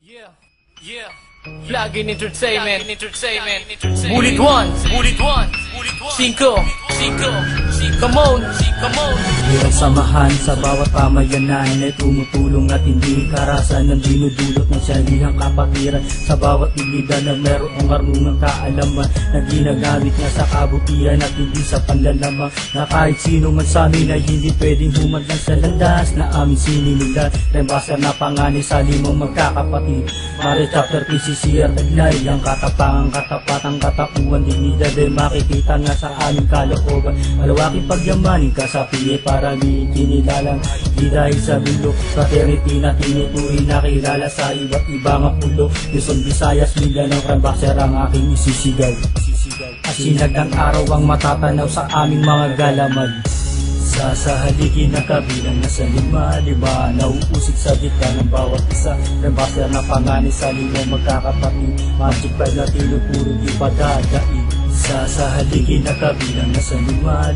Yeah, yeah. Flagging entertainment. Bullet one. Cinco. Come on. Hirang samahan sa bawat pamayanan ay tumutulong at hindi karasan ng dinudulot ng salihang kapatiran sa bawat ilida na merong marunong kaalaman na ginagamit niya sa kabutihan at hindi sa panlalamang na kahit sino man sa amin ay hindi pwedeng humadlang sa landas na aming sininilan. Rembasa na panganay sa limang magkakapatid Mare chapter PCCR taglay ang katapangang katapatang katapuan dignidad ay makikita nga sa aming kalooban. Malawaking pagyamanin ka sa piye para di kinilalang di dahil sa bundok fraternity na tinuturi na kilala sa iba't ibang pulo. Luzon, Visayas, Mindanao, Rembasa ang aking isisigaw. Asinag ng araw ang matatanaw sa aming mga galaman. Sa haligi na kabilang na sa lima nauusig sa dita ng bawat isa. Rembasa na panganay sa limang magkakapatid Magic 5 na tinuturo di padadaig. Sa haligi na kabilang na sa lima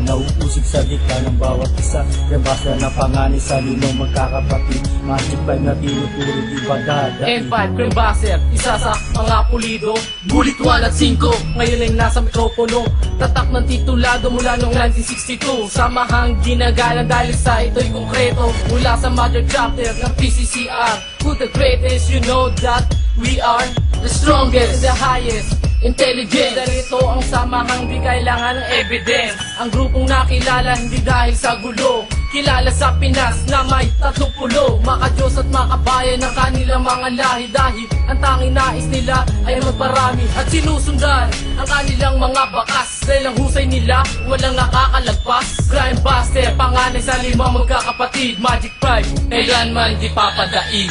nauusig sa dita ng bawat isa. Rembasa na panganay sa limang magkakapatid Magic 5 na tinuturo di padadaig. N5 Rembasa, isa sa mga pulido. Bullet 1 at 5, ngayon ay nasa mikropono. Tatak ng titulado mula noong 1962. Samahang ginagalang dahil sa ito'y konkreto. Mula sa mother chapter ng PCCR. Who the greatest, you know that we are the strongest, the highest, intelligent. Darito ang samahang di kailangan ng evidence. Ang grupong nakilala hindi dahil sa gulo. Kilala sa Pinas na may 30 makadiyos at makabayan ng kanilang mga lahi. Dahil ang tanging nais nila ay magparami at sinusundan ang kanilang mga bakas. Dahil ang husay nila walang nakakalagpas. Crime Buster, panganay sa limang magkakapatid Magic 5, kailanman di papadaig.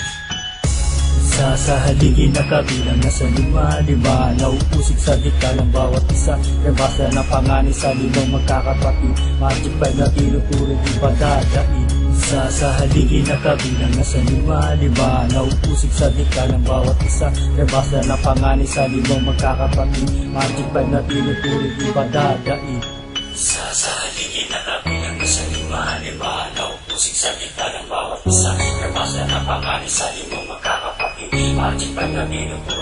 Sa haligi na kabilang na sa lima nauusig sa dita ng bawat isa. Rembasa na panganay sa limang magkakapatid Magic 5 na tinuturo di padadaig. Sa haligi na kabilang na sa lima nauusig sa dita ng bawat isa. Rembasa na panganay sa limang magkakapatid Magic 5 na tinuturo di padadaig. Sa haligi na kabilang na sa lima nauusig sa dita ng bawat isa. Rembasa na panganay sa limang magkakapatid Magic 5 na tinuturo